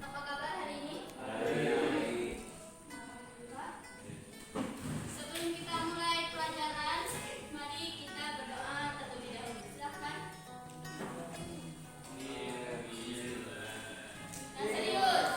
Apa kabar hari ini? Sebelum kita mulai pelajaran, mari kita berdoa terlebih dahulu. Silakan. Dan serius.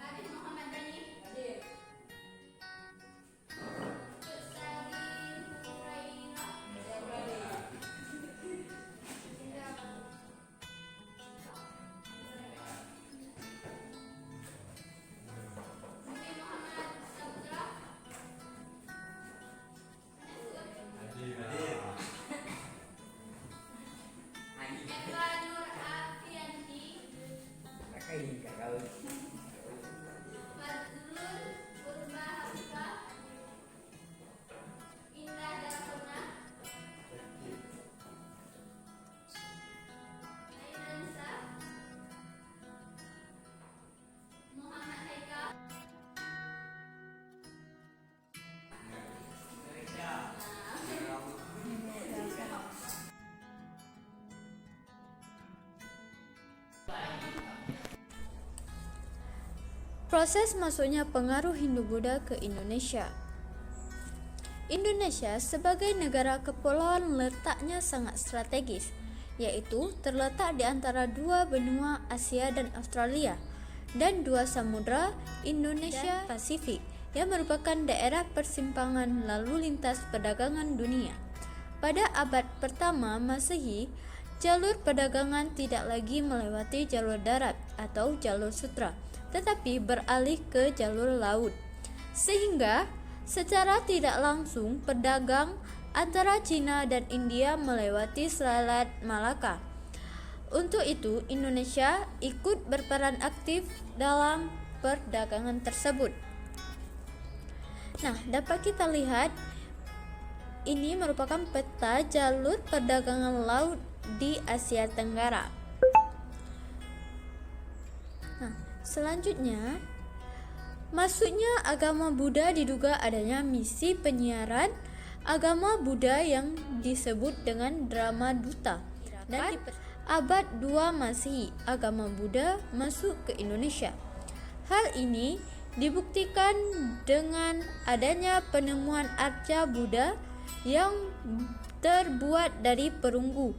Adik Muhammad Dani. Adik. Salim Hurairah. Nabi Muhammad Saputra. Eva Nur Afianti. Fadlul Urba Hafifah. Indah Darasona. Aina Nisa. Muhammad Haikal. Proses masuknya pengaruh Hindu-Buddha ke Indonesia. Indonesia sebagai negara kepulauan letaknya sangat strategis, yaitu terletak di antara dua benua Asia dan Australia dan dua samudra Indonesia dan Pasifik yang merupakan daerah persimpangan lalu lintas perdagangan dunia. Pada abad pertama Masehi, jalur perdagangan tidak lagi melewati jalur darat atau jalur sutra, tetapi beralih ke jalur laut, sehingga secara tidak langsung pedagang antara Cina dan India melewati Selat Malaka. Untuk itu, Indonesia ikut berperan aktif dalam perdagangan tersebut. Nah, dapat kita lihat ini merupakan peta jalur perdagangan laut di Asia Tenggara. Nah, selanjutnya, masuknya agama Buddha diduga adanya misi penyiaran agama Buddha yang disebut dengan Dharma Duta. Dan di abad 2 Masehi, agama Buddha masuk ke Indonesia. Hal ini dibuktikan dengan adanya penemuan arca Buddha yang terbuat dari perunggu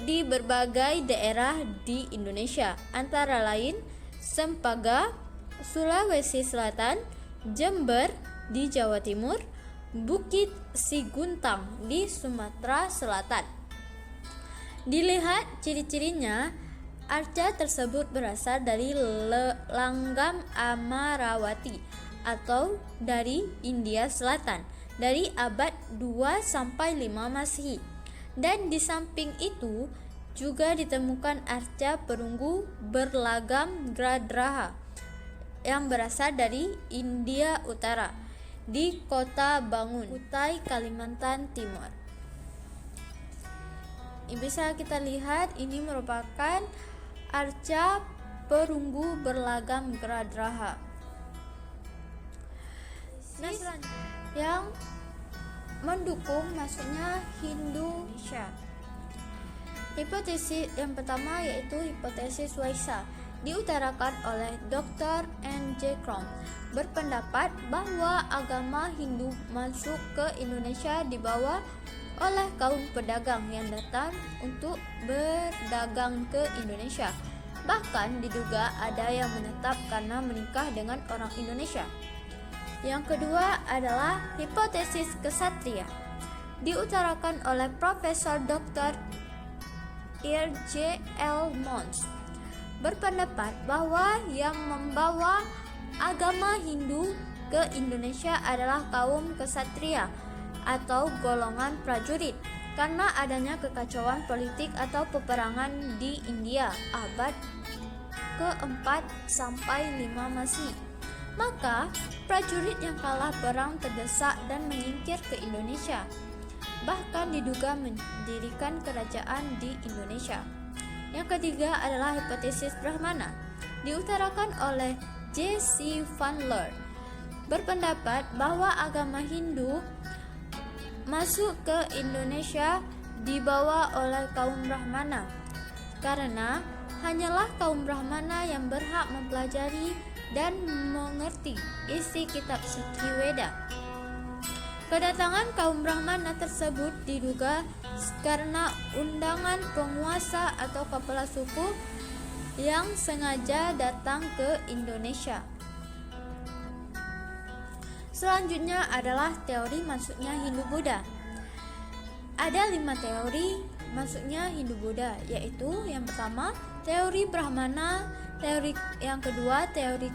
di berbagai daerah di Indonesia, antara lain Sempaga, Sulawesi Selatan, Jember di Jawa Timur, Bukit Siguntang di Sumatera Selatan. Dilihat ciri-cirinya, arca tersebut berasal dari langgam Amarawati atau dari India Selatan dari abad 2 sampai 5 Masehi. Dan di samping itu juga ditemukan arca perunggu berlagam Gradraha yang berasal dari India Utara di Kota Bangun, Kutai, Kalimantan Timur. Ini bisa kita lihat, ini merupakan arca perunggu berlagam Gradraha. Nah, yang mendukung masuknya Hindu-Indonesia. Hipotesis yang pertama yaitu hipotesis Waisa, diutarakan oleh Dr. N.J. Krom, berpendapat bahwa agama Hindu masuk ke Indonesia dibawa oleh kaum pedagang yang datang untuk berdagang ke Indonesia. Bahkan diduga ada yang menetap karena menikah dengan orang Indonesia. Yang kedua adalah hipotesis kesatria. Diutarakan oleh Profesor Dr. J. L. Mons, berpendapat bahwa yang membawa agama Hindu ke Indonesia adalah kaum kesatria atau golongan prajurit karena adanya kekacauan politik atau peperangan di India abad ke-4 sampai 5 Masehi. Maka prajurit yang kalah perang terdesak dan menyingkir ke Indonesia. Bahkan diduga mendirikan kerajaan di Indonesia. Yang ketiga adalah hipotesis Brahmana. Diutarakan oleh J. C. Van Leer, berpendapat bahwa agama Hindu masuk ke Indonesia dibawa oleh kaum Brahmana karena hanyalah kaum Brahmana yang berhak mempelajari dan mengerti isi kitab Suci Weda. Kedatangan kaum Brahmana tersebut diduga karena undangan penguasa atau kepala suku yang sengaja datang ke Indonesia. Selanjutnya adalah teori masuknya Hindu-Buddha. Ada 5 teori masuknya Hindu-Buddha, yaitu yang pertama teori Brahmana, teori yang kedua teori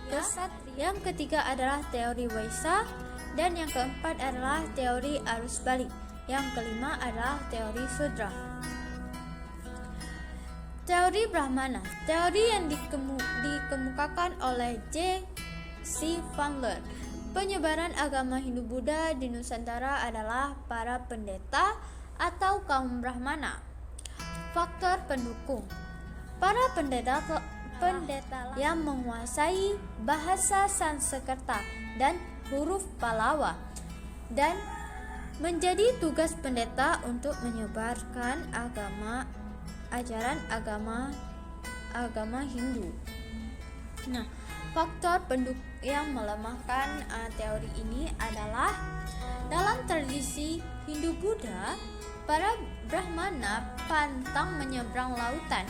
Kesatria, yang ketiga adalah teori Waisa, dan yang keempat adalah teori arus balik. Yang kelima adalah teori Sudra. Teori Brahmana, teori yang dikemukakan oleh J. C. Van Leer. Penyebaran agama Hindu-Buddha di Nusantara adalah para pendeta atau kaum Brahmana. Faktor pendukung, para pendeta yang menguasai bahasa Sanskerta dan huruf Pallawa, dan menjadi tugas pendeta untuk menyebarkan ajaran agama Hindu. Nah, faktor pendukung yang melemahkan teori ini adalah dalam tradisi Hindu-Buddha, para Brahmana pantang menyeberang lautan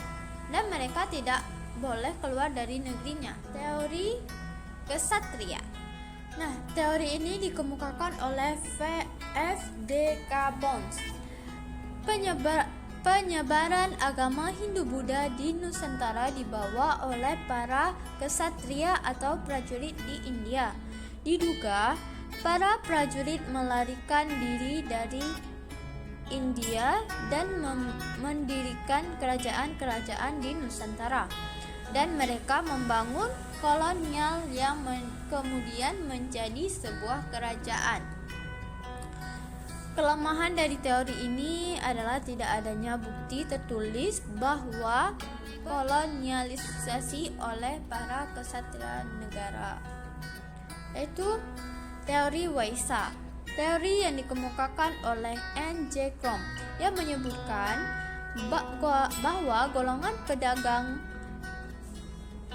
dan mereka tidak boleh keluar dari negerinya. Teori Kesatria. Nah, teori ini dikemukakan oleh F. D. K. Bones. Penyebaran agama Hindu-Buddha di Nusantara dibawa oleh para kesatria atau prajurit di India. Diduga para prajurit melarikan diri dari India dan mendirikan kerajaan-kerajaan di Nusantara, dan mereka membangun kolonial yang kemudian menjadi sebuah kerajaan. Kelemahan dari teori ini adalah tidak adanya bukti tertulis bahwa kolonialisasi oleh para kesatria negara. Yaitu teori Waisa, teori yang dikemukakan oleh N. J. Krom, yang menyebutkan bahwa golongan pedagang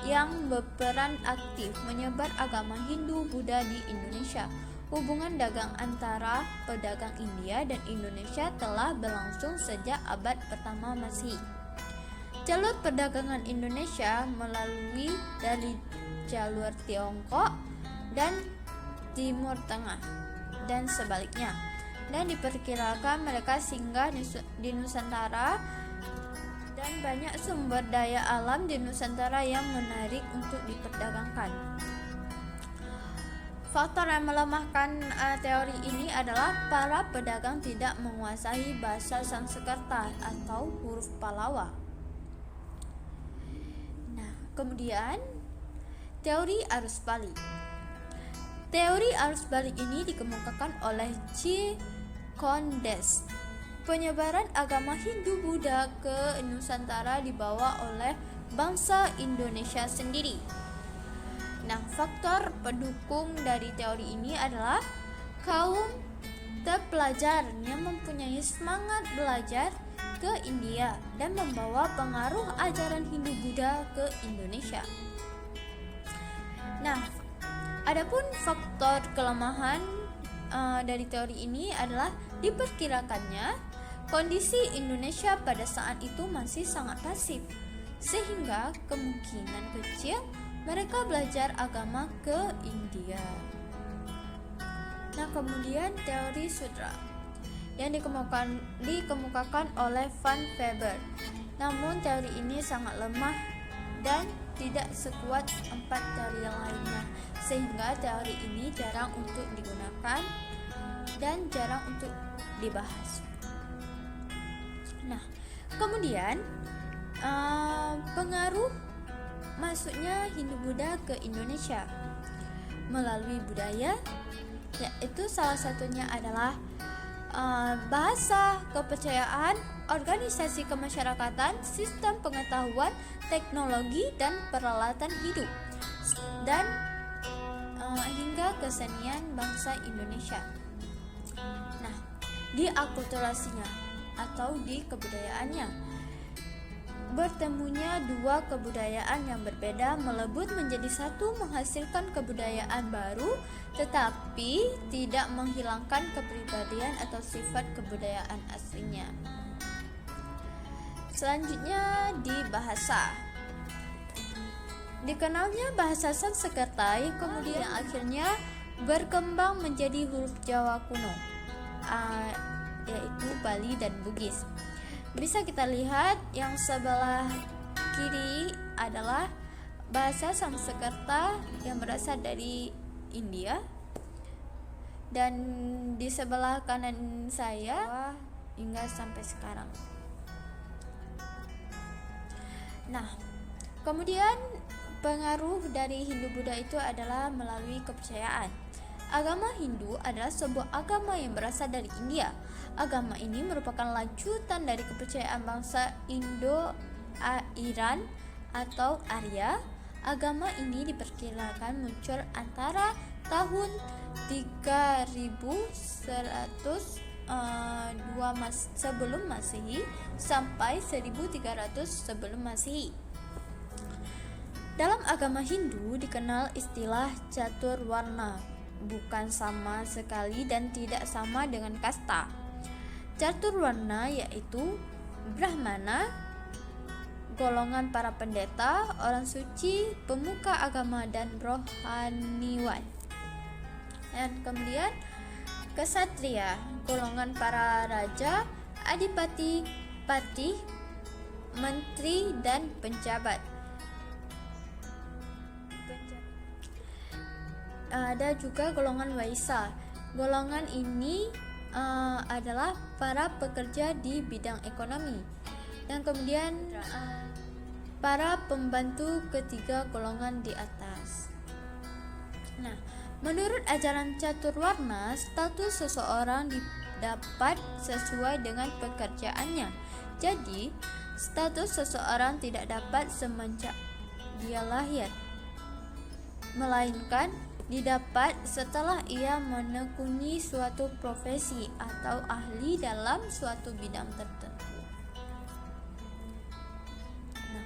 yang berperan aktif menyebar agama Hindu-Buddha di Indonesia. Hubungan dagang antara pedagang India dan Indonesia telah berlangsung sejak abad pertama Masehi. Jalur perdagangan Indonesia melalui dari jalur Tiongkok dan Timur Tengah dan sebaliknya, dan diperkirakan mereka singgah di Nusantara, dan banyak sumber daya alam di Nusantara yang menarik untuk diperdagangkan. Faktor yang melemahkan teori ini adalah para pedagang tidak menguasai bahasa Sanskerta atau huruf Pallawa. Nah, kemudian teori arus balik. Teori arus balik ini dikemukakan oleh J. Kondes. Penyebaran agama Hindu-Buddha ke Nusantara dibawa oleh bangsa Indonesia sendiri. Nah, faktor pendukung dari teori ini adalah kaum terpelajar yang mempunyai semangat belajar ke India dan membawa pengaruh ajaran Hindu-Buddha ke Indonesia. Nah, adapun faktor kelemahan dari teori ini adalah diperkirakannya kondisi Indonesia pada saat itu masih sangat pasif, sehingga kemungkinan kecil mereka belajar agama ke India. Nah, kemudian teori sutra yang dikemukakan oleh Van Weber. Namun teori ini sangat lemah dan tidak sekuat 4 teori yang lainnya, sehingga teori ini jarang untuk digunakan dan jarang untuk dibahas. Nah, kemudian pengaruh masuknya Hindu-Buddha ke Indonesia melalui budaya, yaitu salah satunya adalah bahasa, kepercayaan, organisasi kemasyarakatan, sistem pengetahuan, teknologi, dan peralatan hidup, dan hingga kesenian bangsa Indonesia. Nah, di akulturasinya atau di kebudayaannya, bertemunya dua kebudayaan yang berbeda melebur menjadi satu, menghasilkan kebudayaan baru, tetapi tidak menghilangkan kepribadian atau sifat kebudayaan aslinya. Selanjutnya di bahasa. Dikenalnya bahasa Sanskerta, kemudian akhirnya berkembang menjadi huruf Jawa kuno, yaitu Bali dan Bugis. Bisa kita lihat yang sebelah kiri adalah bahasa Sanskerta yang berasal dari India, dan di sebelah kanan saya hingga sampai sekarang. Nah, kemudian pengaruh dari Hindu-Buddha itu adalah melalui kepercayaan. Agama Hindu adalah sebuah agama yang berasal dari India. Agama ini merupakan lanjutan dari kepercayaan bangsa Indo-Iran atau Arya. Agama ini diperkirakan muncul antara tahun 3102 sebelum Masehi sampai 1300 sebelum Masehi. Dalam agama Hindu dikenal istilah catur warna, bukan sama sekali dan tidak sama dengan kasta. Catur warna yaitu Brahmana, golongan para pendeta, orang suci, pemuka agama, dan rohaniwan. Dan kemudian Ksatria, golongan para raja, adipati, patih, menteri, dan penjabat. Ada juga golongan Waisya. Golongan ini adalah para pekerja di bidang ekonomi. Dan kemudian para pembantu ketiga golongan di atas. Nah, menurut ajaran caturwarna, status seseorang didapat sesuai dengan pekerjaannya. Jadi, status seseorang tidak dapat semenjak dia lahir, melainkan didapat setelah ia menekuni suatu profesi atau ahli dalam suatu bidang tertentu. Nah,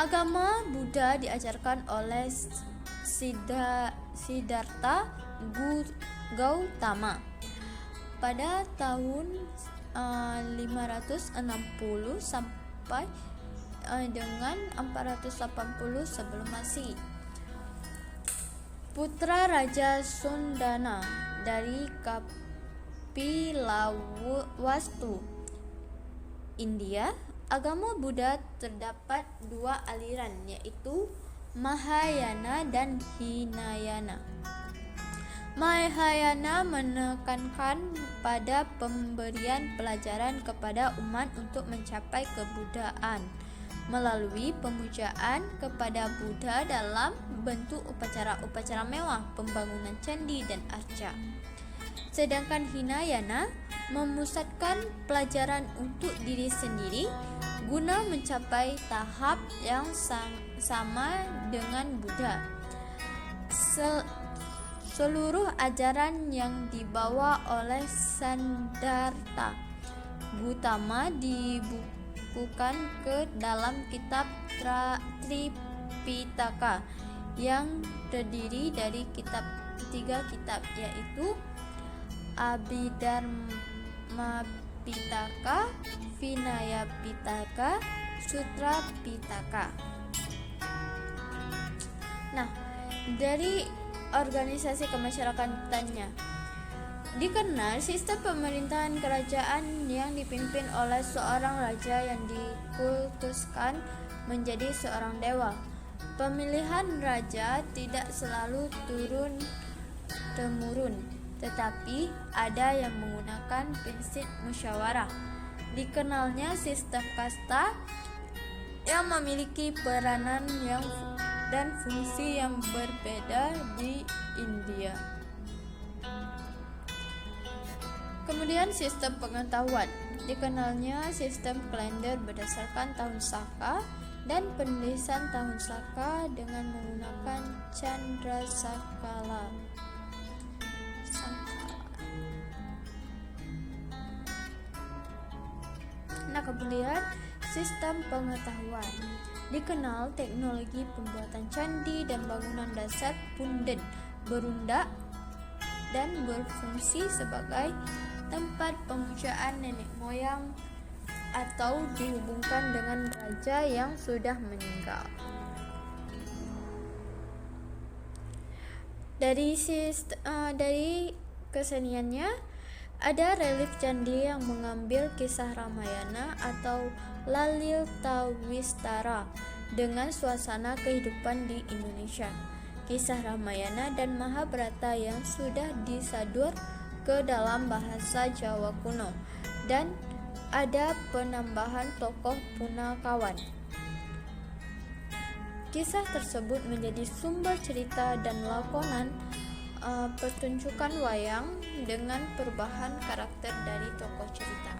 agama Buddha diajarkan oleh Siddhartha Gautama pada tahun 560 sampai dengan 480 sebelum Masehi. Putra Raja Sundana dari Kapilawastu, India. Agama Buddha terdapat dua aliran, yaitu Mahayana dan Hinayana. Mahayana menekankan pada pemberian pelajaran kepada umat untuk mencapai kebuddhaan melalui pemujaan kepada Buddha dalam bentuk upacara-upacara mewah, pembangunan candi dan arca. Sedangkan Hinayana memusatkan pelajaran untuk diri sendiri guna mencapai tahap yang sama dengan Buddha. Seluruh ajaran yang dibawa oleh Siddhartha Gautama dibukukan ke dalam kitab Tripitaka yang terdiri dari tiga kitab, yaitu Abhidharma Pitaka, Vinaya Pitaka, Sutra Pitaka. Nah, dari organisasi kemasyarakatannya dikenal sistem pemerintahan kerajaan yang dipimpin oleh seorang raja yang dikultuskan menjadi seorang dewa. Pemilihan raja tidak selalu turun-temurun, tetapi ada yang menggunakan prinsip musyawarah. Dikenalnya sistem kasta yang memiliki peranan dan fungsi yang berbeda di India. Kemudian sistem pengetahuan. Dikenalnya sistem kalender berdasarkan tahun Saka dan penulisan tahun Saka dengan menggunakan Candra Sakala. Nah, kemudian sistem pengetahuan. Dikenal teknologi pembuatan candi dan bangunan dasar punden berundak dan berfungsi sebagai tempat pemujaan nenek moyang atau dihubungkan dengan raja yang sudah meninggal. Dari keseniannya ada relief candi yang mengambil kisah Ramayana atau Laliltawistara dengan suasana kehidupan di Indonesia. Kisah Ramayana dan Mahabharata yang sudah disadur ke dalam bahasa Jawa kuno, dan ada penambahan tokoh punakawan. Kisah tersebut menjadi sumber cerita dan lakonan pertunjukan wayang dengan perubahan karakter dari tokoh cerita.